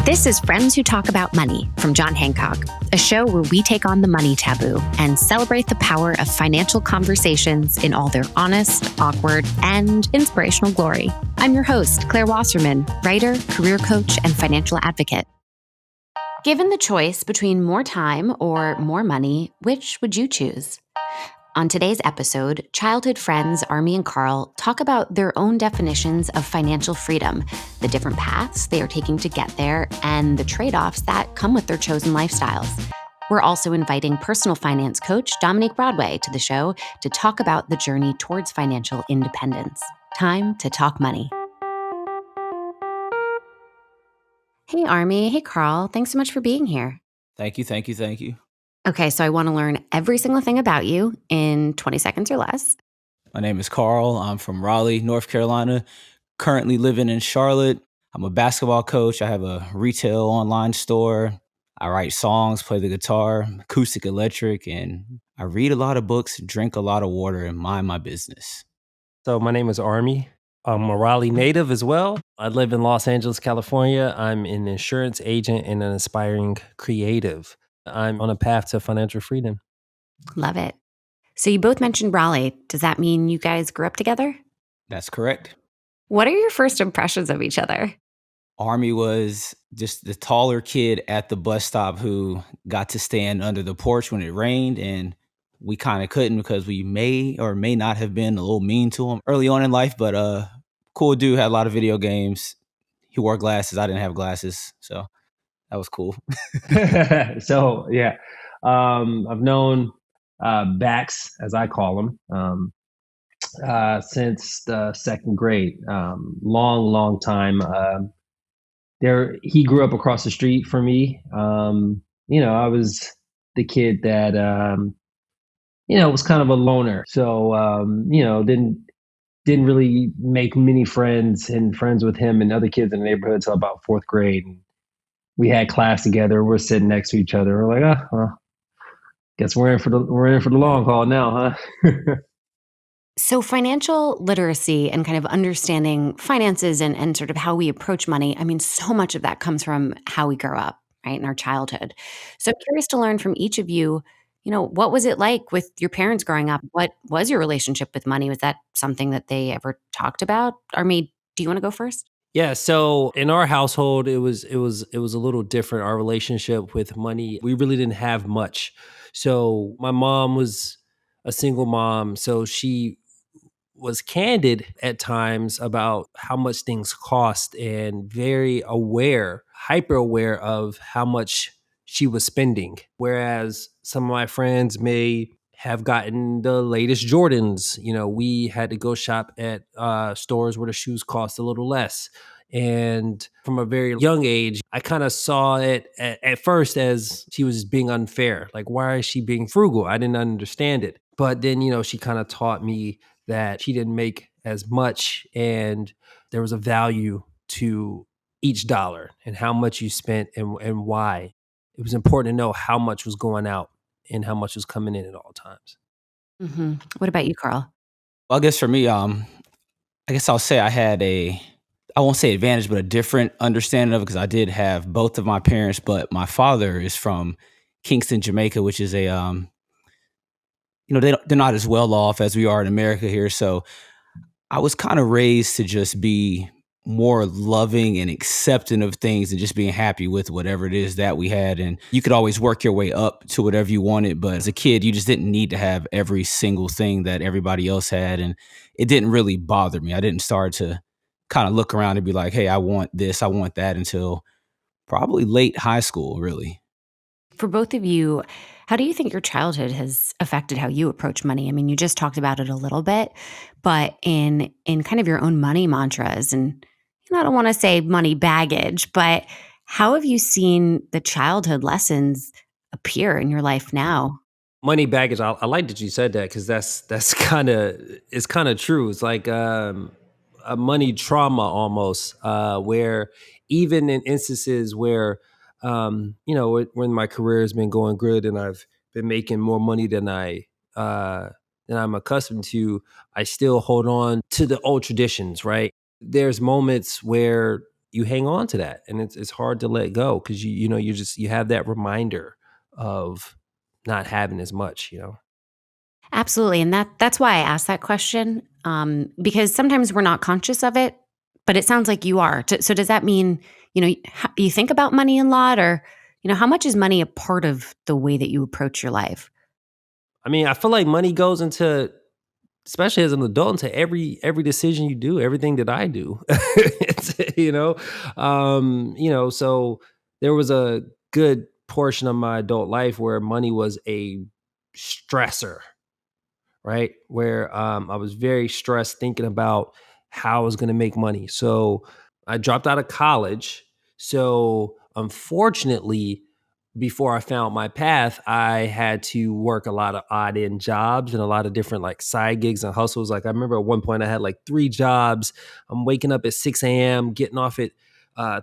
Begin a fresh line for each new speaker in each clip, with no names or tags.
This is Friends Who Talk About Money from John Hancock, a show where we take on the money taboo and celebrate the power of financial conversations in all their honest, awkward, and inspirational glory. I'm your host, Claire Wasserman, writer, career coach, and financial advocate. Given the choice between more time or more money, which would you choose? On today's episode, childhood friends Armie and Carl talk about their own definitions of financial freedom, the different paths they are taking to get there, and the trade-offs that come with their chosen lifestyles. We're also inviting personal finance coach Dominique Broadway to the show to talk about the journey towards financial independence. Time to talk money. Hey, Armie. Hey, Carl. Thanks so much for being here.
Thank you.
Okay, so I want to learn every single thing about you in 20 seconds or less.
My name is Carl. I'm from Raleigh, North Carolina, currently living in Charlotte. I'm a basketball coach. I have a retail online store. I write songs, play the guitar, acoustic, electric, and I read a lot of books, drink a lot of water, and mind my business.
So my name is Armie. I'm a Raleigh native as well. I live in Los Angeles, California. I'm an insurance agent and an aspiring creative. I'm on a path to financial freedom.
Love it. So you both mentioned Raleigh. Does that mean you guys grew up together?
That's correct.
What are your first impressions of each other?
Armie was just the taller kid at the bus stop who got to stand under the porch when it rained, and we kind of couldn't because we may or may not have been a little mean to him early on in life, but cool dude, had a lot of video games. He wore glasses. I didn't have glasses, so that was cool.
So, yeah, I've known Bax, as I call him, since the second grade. Long time. He grew up across the street from me. I was the kid that, was kind of a loner. So, didn't really make many friends with him and other kids in the neighborhood until about fourth grade. And we had class together. We're sitting next to each other. We're like, well, guess we're in for the long haul now, huh?
So financial literacy and kind of understanding finances and sort of how we approach money, I mean, so much of that comes from how we grow up, right, in our childhood. So I'm curious to learn from each of you, what was it like with your parents growing up? What was your relationship with money? Was that something that they ever talked about? Armie, do you want to go first?
Yeah, so in our household, it was a little different. Our relationship with money, we really didn't have much. So my mom was a single mom, so she was candid at times about how much things cost and very aware, hyper aware of how much she was spending. Whereas some of my friends may have gotten the latest Jordans. We had to go shop at stores where the shoes cost a little less. And from a very young age, I kind of saw it at first as she was being unfair. Like, why is she being frugal? I didn't understand it. But then, she kind of taught me that she didn't make as much and there was a value to each dollar and how much you spent and why. It was important to know how much was going out and how much was coming in at all times.
Mm-hmm. What about you, Carl?
Well, I guess for me, I guess I'll say I had I won't say advantage, but a different understanding of it because I did have both of my parents, but my father is from Kingston, Jamaica, which is they're not as well off as we are in America here. So I was kind of raised to just be more loving and accepting of things and just being happy with whatever it is that we had. And you could always work your way up to whatever you wanted. But as a kid, you just didn't need to have every single thing that everybody else had. And it didn't really bother me. I didn't start to kind of look around and be like, hey, I want this, I want that until probably late high school, really.
For both of you, how do you think your childhood has affected how you approach money? I mean, you just talked about it a little bit, but in kind of your own money mantras, and I don't want to say money baggage, but how have you seen the childhood lessons appear in your life now?
Money baggage. I like that you said that because that's kind of true. It's like a money trauma almost, where even in instances where when my career has been going good and I've been making more money than I'm accustomed to, I still hold on to the old traditions, right? There's moments where you hang on to that, and it's hard to let go because you have that reminder of not having as much.
Absolutely. And that's why I asked that question, because sometimes we're not conscious of it, but it sounds like you are. So does that mean, you think about money a lot, or, how much is money a part of the way that you approach your life?
I mean, I feel like money goes into, especially as an adult, into every decision you do, everything that I do. So there was a good portion of my adult life where money was a stressor, right? Where I was very stressed thinking about how I was going to make money. So I dropped out of college. So unfortunately, before I found my path, I had to work a lot of odd end jobs and a lot of different like side gigs and hustles. Like I remember at one point I had like 3 jobs. I'm waking up at 6 a.m., getting off at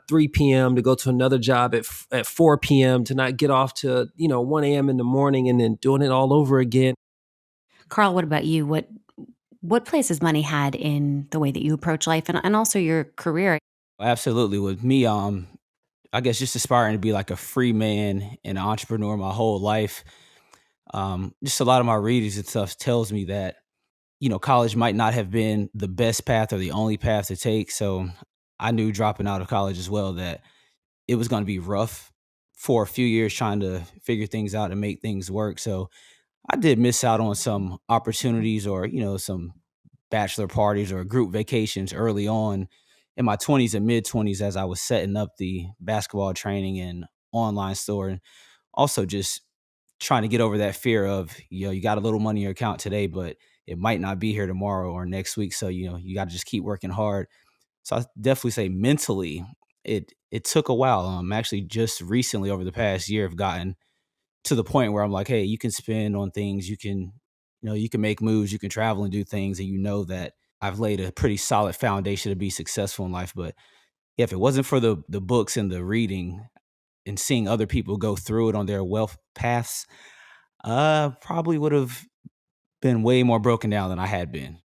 3 p.m. to go to another job at 4 p.m. to not get off to 1 a.m. in the morning, and then doing it all over again.
Carl, what about you? What place has money had in the way that you approach life, and also your career?
Absolutely. With me, I guess just aspiring to be like a free man and entrepreneur my whole life. Just a lot of my readings and stuff tells me that, college might not have been the best path or the only path to take. So I knew dropping out of college as well that it was going to be rough for a few years trying to figure things out and make things work. So I did miss out on some opportunities or, some bachelor parties or group vacations early on in my 20s and mid 20s as I was setting up the basketball training and online store. And also just trying to get over that fear of, you got a little money in your account today, but it might not be here tomorrow or next week. So, you got to just keep working hard. So I definitely say mentally, it took a while. Actually just recently over the past year I've gotten to the point where I'm like, hey, you can spend on things, you can make moves, you can travel and do things, and that I've laid a pretty solid foundation to be successful in life. But if it wasn't for the books and the reading and seeing other people go through it on their wealth paths, probably would have been way more broken down than I had been.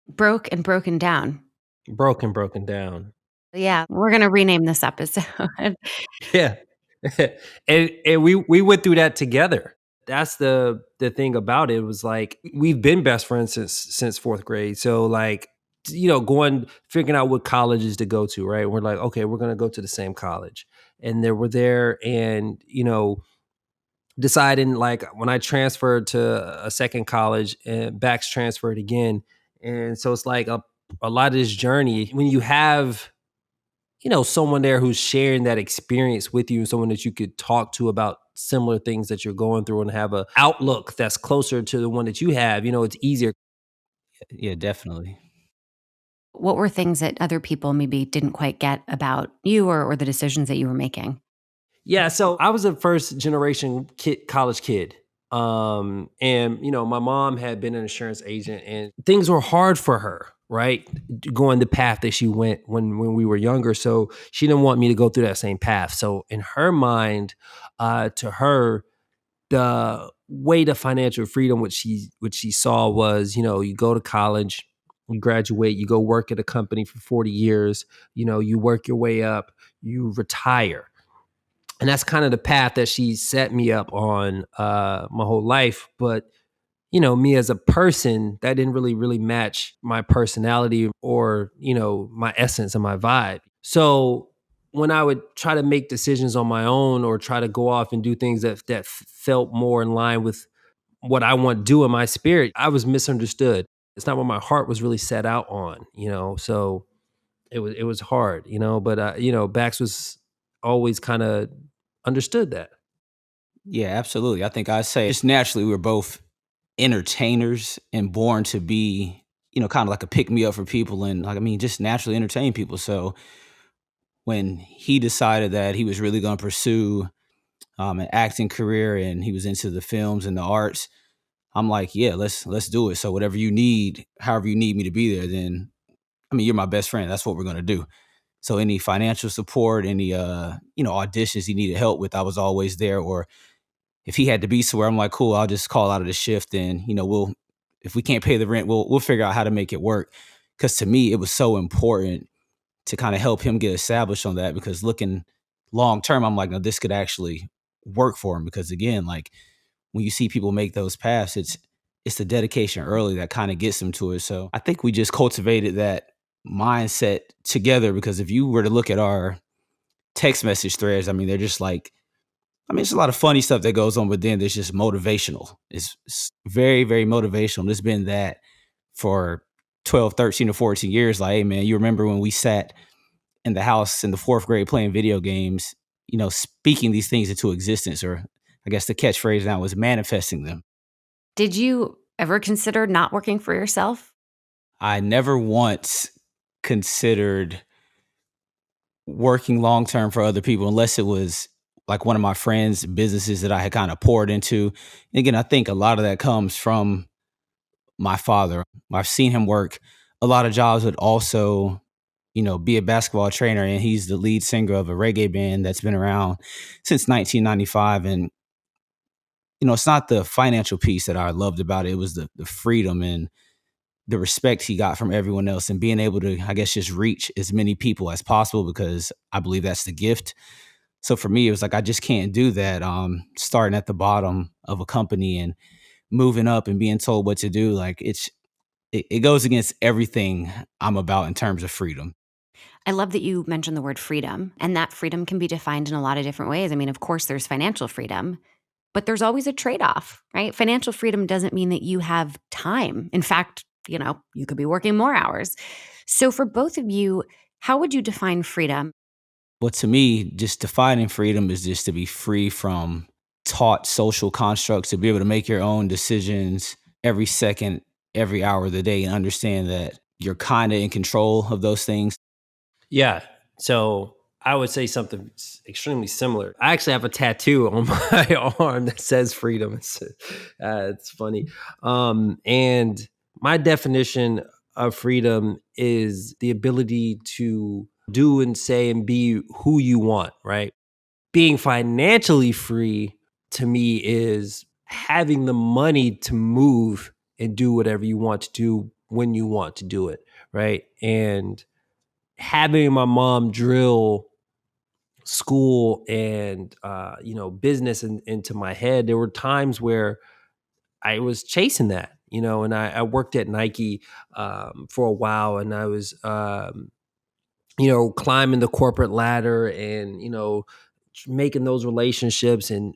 Broke and broken down.
Broken down.
Yeah, we're gonna rename this episode.
Yeah. and we went through that together. That's the thing about it. It was like we've been best friends since 4th grade. So like, figuring out what colleges to go to, right? We're like, okay, we're gonna go to the same college. And we're there, and deciding like when I transferred to a second college and Bax transferred again. And so it's like a lot of this journey when you have someone there who's sharing that experience with you, someone that you could talk to about similar things that you're going through and have a outlook that's closer to the one that you have, it's easier.
Yeah, definitely.
What were things that other people maybe didn't quite get about you, or the decisions that you were making?
Yeah, so I was a first generation college kid. And my mom had been an insurance agent and things were hard for her, right? Going the path that she went when we were younger. So she didn't want me to go through that same path. So in her mind, to her, the way to financial freedom, what she saw was, you go to college, you graduate, you go work at a company for 40 years, you work your way up, you retire. And that's kind of the path that she set me up on my whole life. But me as a person, that didn't really match my personality or my essence and my vibe. So when I would try to make decisions on my own or try to go off and do things that felt more in line with what I want to do in my spirit, I was misunderstood. It's not what my heart was really set out on. So it was hard. But Bax was always kind of understood that.
Yeah, absolutely. I think I say just naturally we were both entertainers and born to be, kind of like a pick me up for people and just naturally entertain people. So when he decided that he was really going to pursue an acting career and he was into the films and the arts, I'm like, yeah, let's do it. So whatever you need, however you need me to be there, then you're my best friend. That's what we're going to do. So any financial support, any auditions he needed help with, I was always there. Or if he had to be somewhere, I'm like, cool, I'll just call out of the shift and, if we can't pay the rent, we'll figure out how to make it work. Cause to me, it was so important to kind of help him get established on that, because looking long term, I'm like, no, this could actually work for him. Because again, like when you see people make those paths, it's the dedication early that kind of gets them to it. So I think we just cultivated that mindset together, because if you were to look at our text message threads, I mean, they're just like, I mean, it's a lot of funny stuff that goes on, but then there's just motivational. It's very, very motivational. It's been that for 12, 13 or 14 years. Like, hey man, you remember when we sat in the house in the fourth grade playing video games, speaking these things into existence, or I guess the catchphrase now was manifesting them.
Did you ever consider not working for yourself?
I never once considered working long term for other people, unless it was like one of my friends' businesses that I had kind of poured into. And again, I think a lot of that comes from my father. I've seen him work a lot of jobs, but also, be a basketball trainer. And he's the lead singer of a reggae band that's been around since 1995. And, it's not the financial piece that I loved about it. It was the freedom and the respect he got from everyone else, and being able to, I guess, just reach as many people as possible, because I believe that's the gift. So for me, it was like, I just can't do that. Starting at the bottom of a company and moving up and being told what to do. Like it goes against everything I'm about in terms of freedom.
I love that you mentioned the word freedom, and that freedom can be defined in a lot of different ways. I mean, of course, there's financial freedom, but there's always a trade-off, right? Financial freedom doesn't mean that you have time. In fact, you could be working more hours. So for both of you, how would you define freedom?
Well, to me, just defining freedom is just to be free from taught social constructs, to be able to make your own decisions every second, every hour of the day, and understand that you're kind of in control of those things.
Yeah. So I would say something extremely similar. I actually have a tattoo on my arm that says freedom. It's funny. And my definition of freedom is the ability to do and say and be who you want, right? Being financially free to me is having the money to move and do whatever you want to do when you want to do it, right? And having my mom drill school and business into my head, there were times where I was chasing that, and I worked at Nike for a while, and I was climbing the corporate ladder and making those relationships and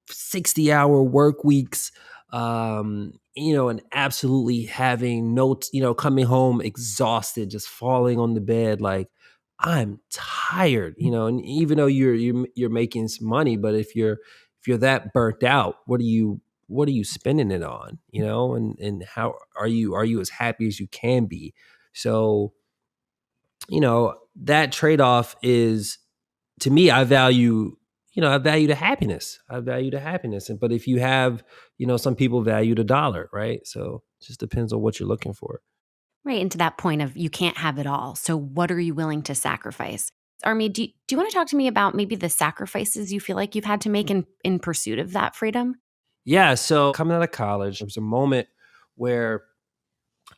60-hour work weeks, and absolutely having notes, coming home exhausted, just falling on the bed like I'm tired, and even though you're making some money, but if you're that burnt out, what are you spending it on, and how are you as happy as you can be? So, that trade-off is, to me, I value the happiness. I value the happiness. But if you have, some people value the dollar, right? So it just depends on what you're looking for.
Right. And to that point of you can't have it all. So what are you willing to sacrifice? Armie, do you want to talk to me about maybe the sacrifices you feel like you've had to make in pursuit of that freedom?
Yeah. So coming out of college, there was a moment where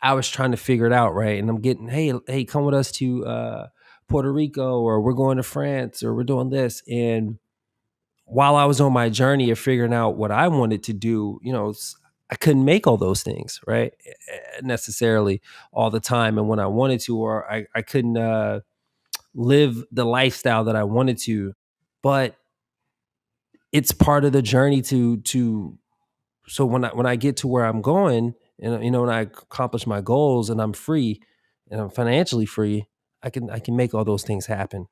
I was trying to figure it out, right? And I'm getting, hey, come with us to Puerto Rico, or we're going to France, or we're doing this. And while I was on my journey of figuring out what I wanted to do, I couldn't make all those things, right? Necessarily all the time. And when I wanted to, or I couldn't live the lifestyle that I wanted to. But it's part of the journey so when I get to where I'm going, and when I accomplish my goals and I'm free and I'm financially free, I can make all those things happen.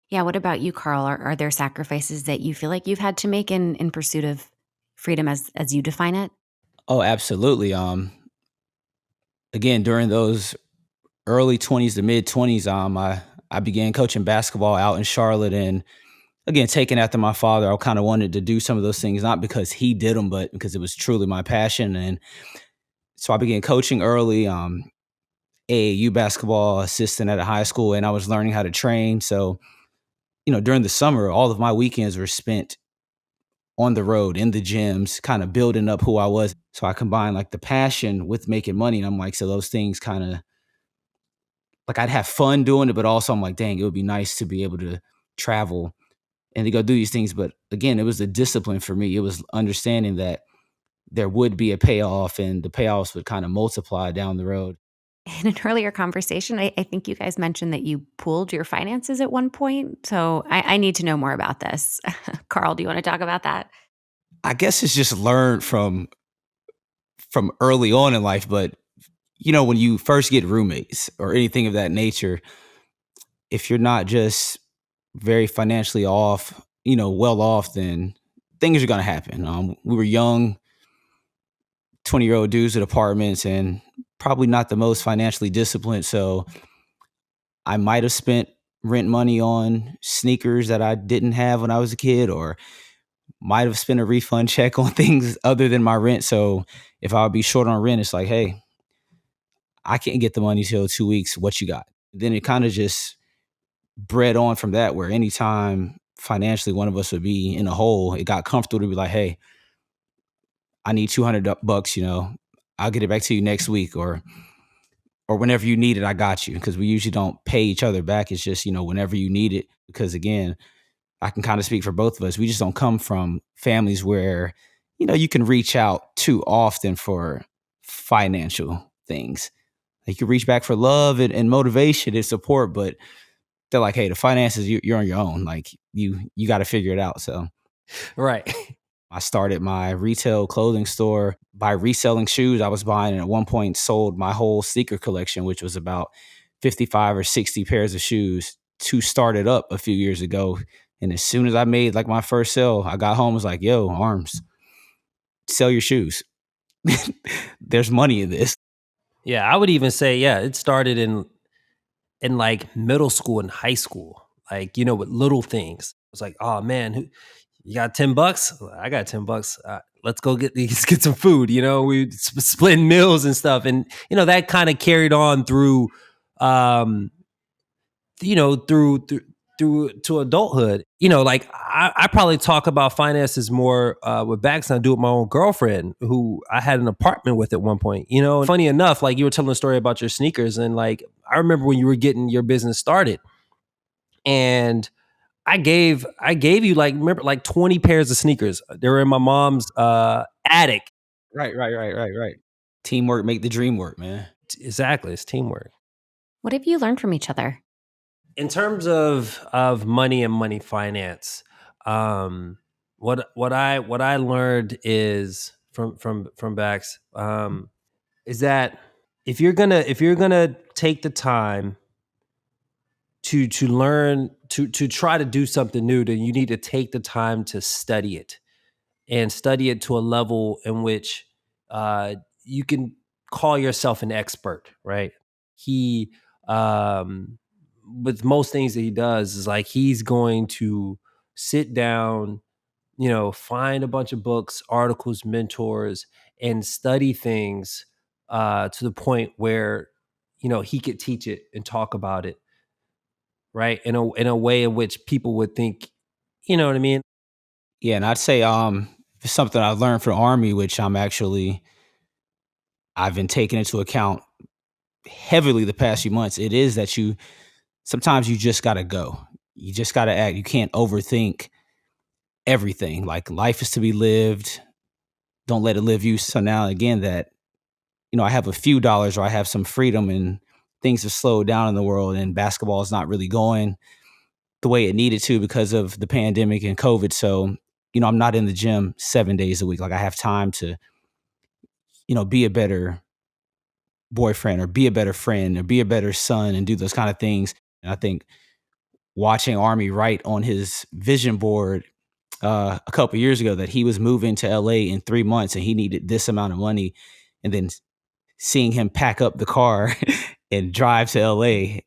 Yeah. What about you, Carl? Are there sacrifices that you feel like you've had to make in pursuit of freedom as you define it?
Oh, absolutely. Again, during those early 20s to mid 20s, I began coaching basketball out in Charlotte, and again, taking after my father, I kind of wanted to do some of those things, not because he did them, but because it was truly my passion. And so I began coaching early, AAU basketball assistant at a high school, and I was learning how to train. So, during the summer, all of my weekends were spent on the road in the gyms, kind of building up who I was. So I combined like the passion with making money. And I'm like, so those things kind of like I'd have fun doing it, but also I'm like, dang, it would be nice to be able to travel and to go do these things. But again, it was the discipline for me. It was understanding that there would be a payoff and the payoffs would kind of multiply down the road.
In an earlier conversation, I think you guys mentioned that you pooled your finances at one point. So I need to know more about this. Carl, do you want to talk about that?
I guess it's just learned from early on in life, but when you first get roommates or anything of that nature, if you're not just very financially off, well off, then things are going to happen. We were young, 20-year-old dudes with apartments and probably not the most financially disciplined. So I might have spent rent money on sneakers that I didn't have when I was a kid, or might have spent a refund check on things other than my rent. So if I would be short on rent, it's like, hey, I can't get the money till 2 weeks. What you got? Then it kind of just bred on from that, where anytime financially one of us would be in a hole, it got comfortable to be like, hey, I need $200, I'll get it back to you next week, or whenever you need it, I got you. Because we usually don't pay each other back. It's just, whenever you need it. Because again, I can kind of speak for both of us. We just don't come from families where, you can reach out too often for financial things. Like you reach back for love and motivation and support, but they're like, hey, the finances, you're on your own. Like you got to figure it out. So
Right.
I started my retail clothing store by reselling shoes I was buying, and at one point sold my whole sneaker collection, which was about 55 or 60 pairs of shoes, to start it up a few years ago. And as soon as I made like my first sale, I got home, was like, yo, Arms, sell your shoes. There's money in this.
Yeah, I would even say, it started in like middle school and high school, like, with little things. It's like, oh man, you got $10? I got $10. Let's go get some food. We splitting meals and stuff, and that kind of carried on through, through to adulthood. Like I probably talk about finances more with Bax than I do with my own girlfriend, who I had an apartment with at one point. Funny enough, like you were telling a story about your sneakers, and like I remember when you were getting your business started, and I gave you like 20 pairs of sneakers. They were in my mom's attic.
Right. Teamwork make the dream work, man.
Exactly, it's teamwork.
What have you learned from each other?
In terms of money and money finance, what I learned is from Bax, is that if you're gonna take the time to learn to try to do something new, then you need to take the time to study it, and study it to a level in which you can call yourself an expert, right? He, with most things that he does, is like he's going to sit down, find a bunch of books, articles, mentors, and study things to the point where, he could teach it and talk about it, right? In a way in which people would think, you know what I mean?
Yeah, and I'd say something I learned from Armie, which I've been taking into account heavily the past few months. It is that sometimes you just gotta go. You just gotta act. You can't overthink everything. Like life is to be lived. Don't let it live you. So now again that, I have a few dollars, or I have some freedom, and things have slowed down in the world, and basketball is not really going the way it needed to because of the pandemic and COVID. So, I'm not in the gym 7 days a week. Like I have time to, be a better boyfriend, or be a better friend, or be a better son, and do those kind of things. And I think watching Armie write on his vision board a couple years ago that he was moving to LA in 3 months and he needed this amount of money, and then seeing him pack up the car and drive to LA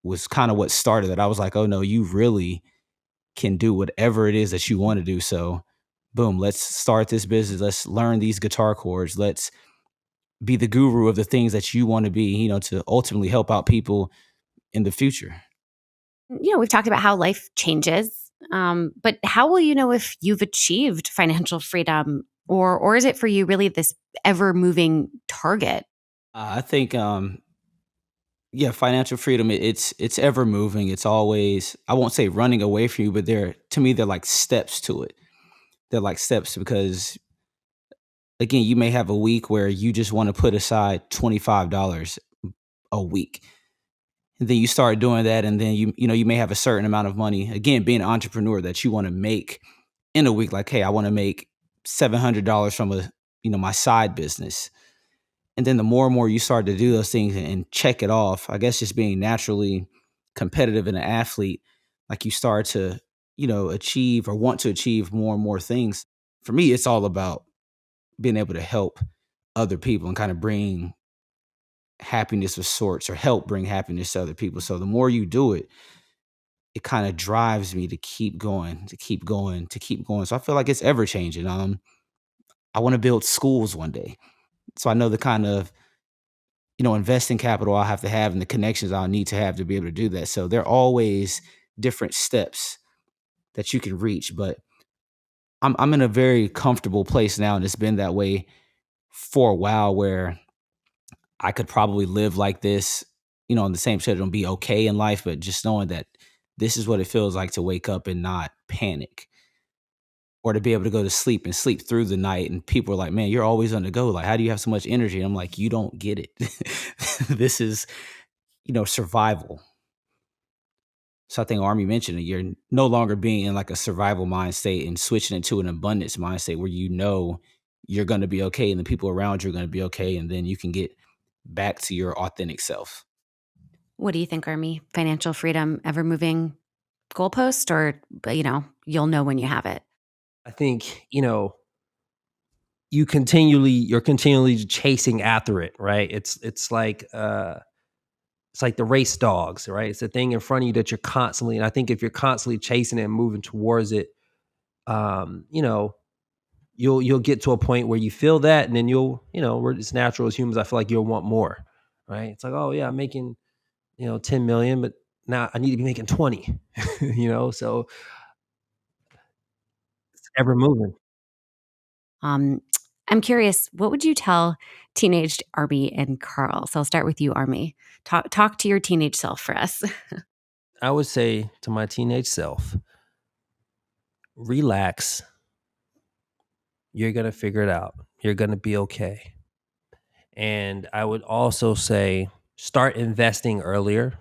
was kind of what started it. I was like, oh no, you really can do whatever it is that you want to do. So boom, let's start this business. Let's learn these guitar chords. Let's be the guru of the things that you want to be, to ultimately help out people in the future.
We've talked about how life changes, but how will you know if you've achieved financial freedom, or is it for you really this ever moving target?
I think, Yeah, financial freedom, it's ever moving. It's always, I won't say running away from you, but to me, they're like steps to it. They're like steps because again, you may have a week where you just want to put aside $25 a week. And then you start doing that, and then you may have a certain amount of money. Again, being an entrepreneur that you want to make in a week, like, hey, I want to make $700 from my side business. And then the more and more you start to do those things and check it off, I guess just being naturally competitive and an athlete, like you start to, achieve or want to achieve more and more things. For me, it's all about being able to help other people and kind of bring happiness of sorts or help bring happiness to other people. So the more you do it, it kind of drives me to keep going, to keep going, to keep going. So I feel like it's ever changing. I want to build schools one day. So I know the kind of, investing capital I'll have to have and the connections I'll need to have to be able to do that. So there are always different steps that you can reach, but I'm in a very comfortable place now, and it's been that way for a while where I could probably live like this, on the same schedule and be okay in life, but just knowing that this is what it feels like to wake up and not panic, or to be able to go to sleep and sleep through the night. And people are like, man, you're always on the go. Like, how do you have so much energy? And I'm like, you don't get it. This is, survival. So I think Armie mentioned it. You're no longer being in like a survival mind state and switching into an abundance mind state where you're going to be okay and the people around you are going to be okay. And then you can get back to your authentic self.
What do you think, Armie? Financial freedom, ever moving goalpost, or, you'll know when you have it?
I think, you're continually chasing after it, right? It's like the race dogs, right? It's the thing in front of you that you're constantly, and I think if you're constantly chasing it and moving towards it, you'll get to a point where you feel that, and then it's natural as humans. I feel like you'll want more, right? It's like, oh yeah, I'm making, 10 million, but now I need to be making 20, so it's ever moving.
I'm curious, what would you tell teenaged Armie and Carl? So I'll start with you, Armie. Talk to your teenage self for us.
I would say to my teenage self, relax. You're going to figure it out. You're going to be okay. And I would also say, start investing earlier.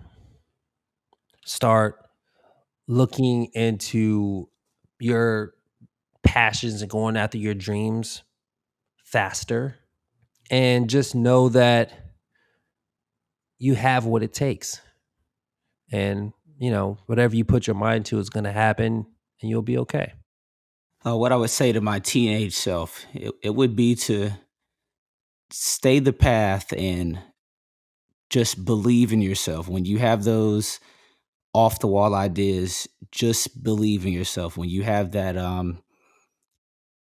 Start looking into your passions and going after your dreams faster. And just know that you have what it takes. And, whatever you put your mind to is going to happen, and you'll be okay.
What I would say to my teenage self, it would be to stay the path and just believe in yourself. When you have those off the wall ideas, just believe in yourself. When you have that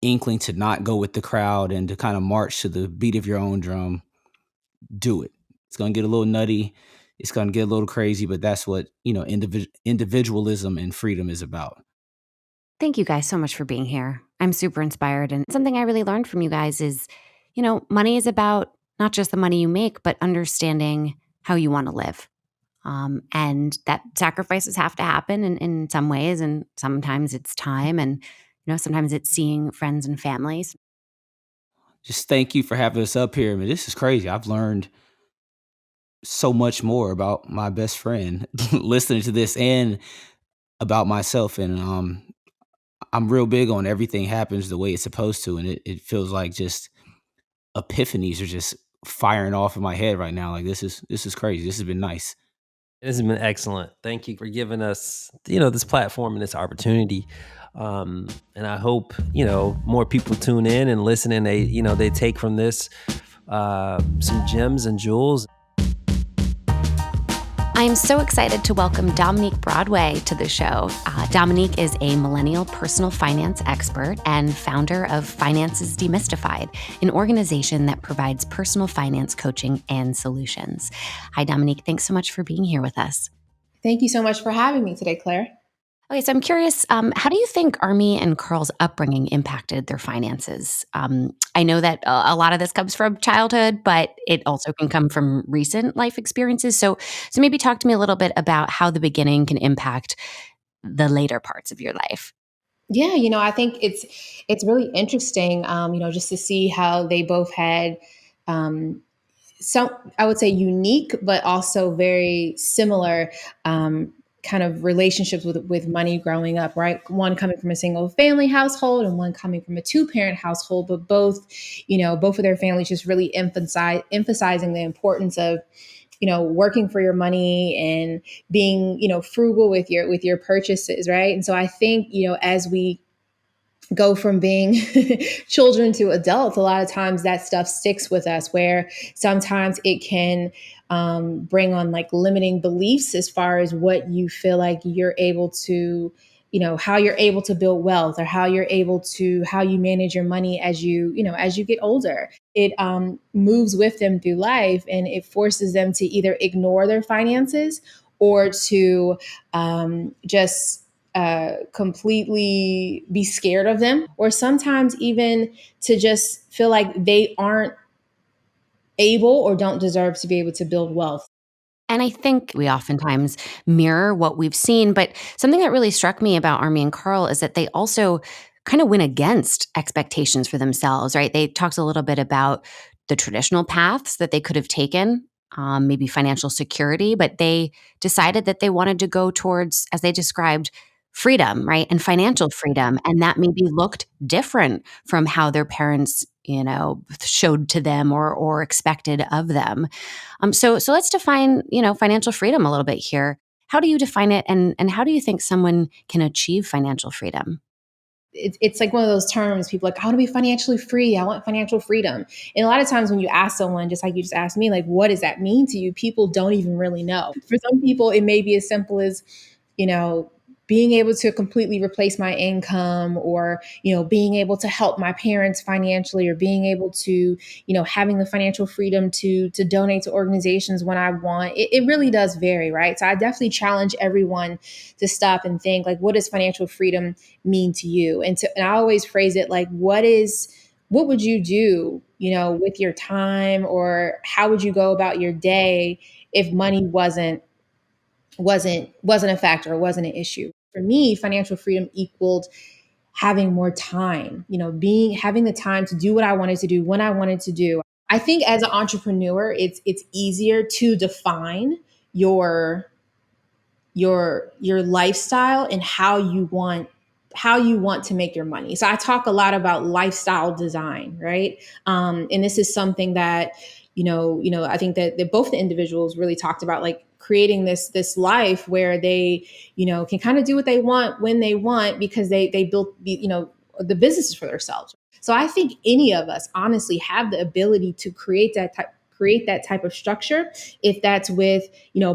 inkling to not go with the crowd and to kind of march to the beat of your own drum, do it. It's going to get a little nutty. It's going to get a little crazy, but that's what, individualism and freedom is about.
Thank you guys so much for being here. I'm super inspired. And something I really learned from you guys is, money is about not just the money you make, but understanding how you want to live. And that sacrifices have to happen in some ways. And sometimes it's time, and, sometimes it's seeing friends and families.
Just thank you for having us up here. I mean, this is crazy. I've learned so much more about my best friend listening to this and about myself. And I'm real big on everything happens the way it's supposed to. And it feels like just epiphanies are just firing off in my head right now. Like this is crazy. This has been nice.
This has been excellent. Thank you for giving us, this platform and this opportunity. And I hope, more people tune in and listen, and they take from this some gems and jewels.
I am so excited to welcome Dominique Broadway to the show. Dominique is a millennial personal finance expert and founder of Finances Demystified, an organization that provides personal finance coaching and solutions. Hi, Dominique. Thanks so much for being here with us.
Thank you so much for having me today, Claire.
Okay, so I'm curious, how do you think Armie and Carl's upbringing impacted their finances? I know that a lot of this comes from childhood, but it also can come from recent life experiences. So maybe talk to me a little bit about how the beginning can impact the later parts of your life.
Yeah, I think it's really interesting, just to see how they both had um, some, I would say, unique, but also very similar kind of relationships with money growing up. Right, one coming from a single family household, and one coming from a two parent household, but both, both of their families just really emphasizing the importance of working for your money and being frugal with your purchases, right? And so I think as we go from being children to adults, a lot of times that stuff sticks with us, where sometimes it can bring on like limiting beliefs as far as what you feel like you're able to, how you're able to build wealth, or how you manage your money as as you get older. It moves with them through life, and it forces them to either ignore their finances or to just completely be scared of them, or sometimes even to just feel like they aren't able or don't deserve to be able to build wealth.
And I think we oftentimes mirror what we've seen. But something that really struck me about Armie and Carl is that they also kind of went against expectations for themselves, right? They talked a little bit about the traditional paths that they could have taken, maybe financial security, but they decided that they wanted to go towards, as they described, freedom, right? And financial freedom. And that maybe looked different from how their parents, showed to them or expected of them. So let's define, financial freedom a little bit here. How do you define it, and how do you think someone can achieve financial freedom?
It's like one of those terms people are like, I want to be financially free. I want financial freedom. And a lot of times when you ask someone, just like you just asked me, like, what does that mean to you? People don't even really know. For some people, it may be as simple as, you know, being able to completely replace my income, or, being able to help my parents financially, or being able to, having the financial freedom to donate to organizations when I want. It really does vary, right? So I definitely challenge everyone to stop and think, like, what does financial freedom mean to you? And I always phrase it like, what would you do, with your time, or how would you go about your day if money wasn't a factor, or wasn't an issue? For me, financial freedom equaled having more time, being having the time to do what I wanted to do when I wanted to do. I think as an entrepreneur, it's easier to define your your lifestyle and how you want to make your money. So I talk a lot about lifestyle design, right? And this is something that I think that both the individuals really talked about, like creating this life where they can kind of do what they want when they want, because they built the businesses for themselves. So I think any of us honestly have the ability to create that type of structure, if that's with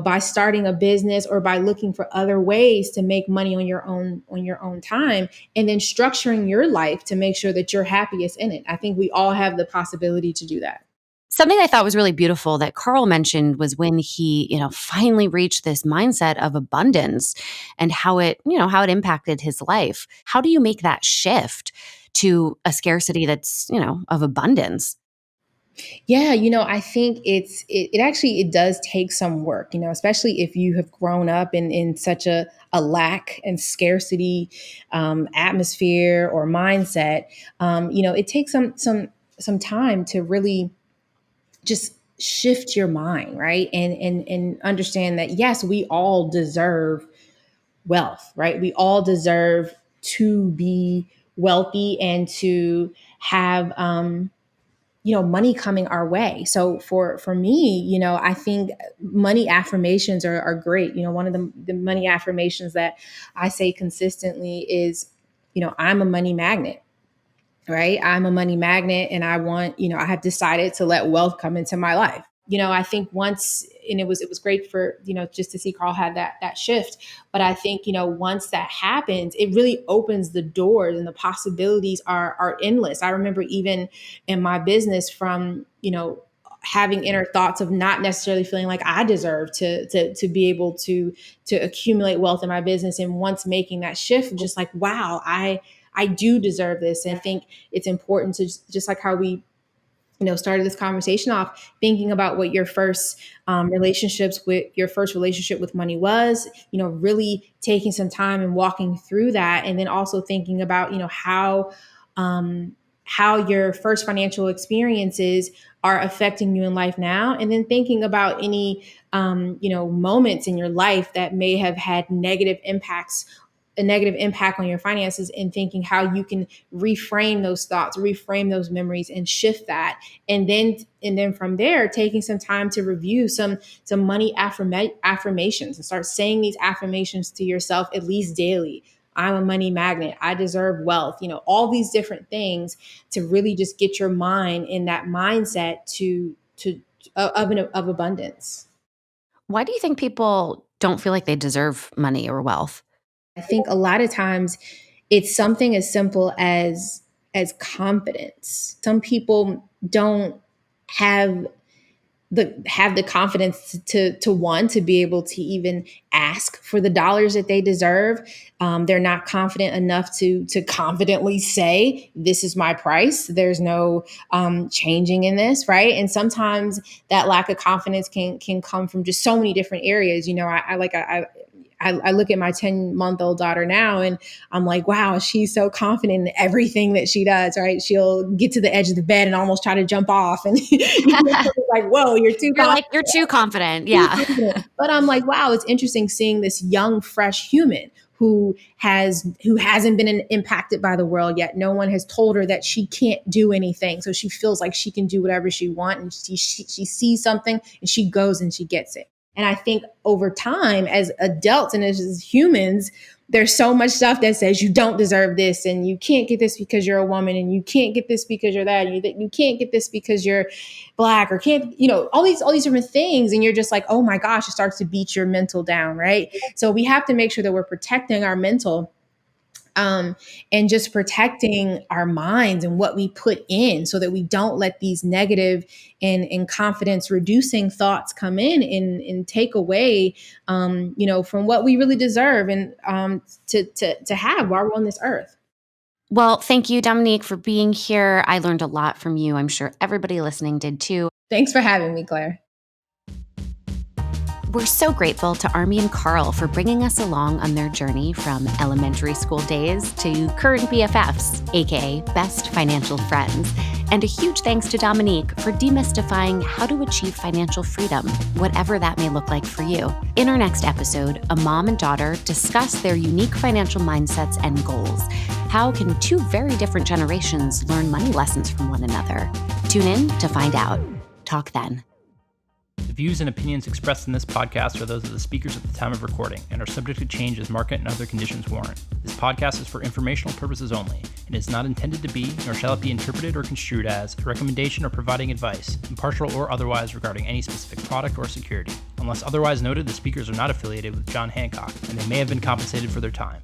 by starting a business, or by looking for other ways to make money on your own time, and then structuring your life to make sure that you're happiest in it. I think we all have the possibility to do that.
Something I thought was really beautiful that Carl mentioned was when he, finally reached this mindset of abundance, and how it impacted his life. How do you make that shift to a scarcity that's, of abundance?
Yeah, I think it actually it does take some work, especially if you have grown up in such a lack and scarcity atmosphere or mindset. It takes some time to really just shift your mind, right? And understand that, yes, we all deserve wealth, right? We all deserve to be wealthy and to have money coming our way. So for me, I think money affirmations are great. One of the money affirmations that I say consistently is, I'm a money magnet. Right? I'm a money magnet, and I have decided to let wealth come into my life. I think once, and it was great for, just to see Carl had that shift. But I think, once that happens, it really opens the doors, and the possibilities are endless. I remember even in my business, from, having inner thoughts of not necessarily feeling like I deserve to be able to accumulate wealth in my business. And once making that shift, just like, wow, I do deserve this. And I think it's important to just like how we started this conversation off, thinking about what your first relationship with money was, really taking some time and walking through that. And then also thinking about, how your first financial experiences are affecting you in life now. And then thinking about any, moments in your life that may have had a negative impact on your finances, and thinking how you can reframe those thoughts, reframe those memories, and shift that. And then from there, taking some time to review some money affirmations and start saying these affirmations to yourself at least daily. I'm a money magnet. I deserve wealth. All these different things to really just get your mind in that mindset of abundance.
Why do you think people don't feel like they deserve money or wealth?
I think a lot of times it's something as simple as confidence. Some people don't have the confidence to be able to even ask for the dollars that they deserve. They're not confident enough to confidently say, this is my price. There's no changing in this, right? And sometimes that lack of confidence can come from just so many different areas. I look at my 10-month-old daughter now, and I'm like, wow, she's so confident in everything that she does, right? She'll get to the edge of the bed and almost try to jump off. And like, whoa, you're too confident.
You're too confident. Yeah.
But I'm like, wow, it's interesting seeing this young, fresh human who hasn't been impacted by the world yet. No one has told her that she can't do anything. So she feels like she can do whatever she wants, and she sees something and she goes and she gets it. And I think over time, as adults and as humans, there's so much stuff that says you don't deserve this, and you can't get this because you're a woman, and you can't get this because you're that, and you can't get this because you're Black, or can't, all these different things. And you're just like, oh my gosh, it starts to beat your mental down, right? So we have to make sure that we're protecting our mental and just protecting our minds and what we put in, so that we don't let these negative and confidence reducing thoughts come in and take away, from what we really deserve and to have while we're on this earth.
Well, thank you, Dominique, for being here. I learned a lot from you. I'm sure everybody listening did too.
Thanks for having me, Claire.
We're so grateful to Armie and Carl for bringing us along on their journey from elementary school days to current BFFs, aka best financial friends. And a huge thanks to Dominique for demystifying how to achieve financial freedom, whatever that may look like for you. In our next episode, a mom and daughter discuss their unique financial mindsets and goals. How can two very different generations learn money lessons from one another? Tune in to find out. Talk then.
The views and opinions expressed in this podcast are those of the speakers at the time of recording and are subject to change as market and other conditions warrant. This podcast is for informational purposes only and is not intended to be, nor shall it be interpreted or construed as, a recommendation or providing advice, impartial or otherwise, regarding any specific product or security. Unless otherwise noted, the speakers are not affiliated with John Hancock, and they may have been compensated for their time.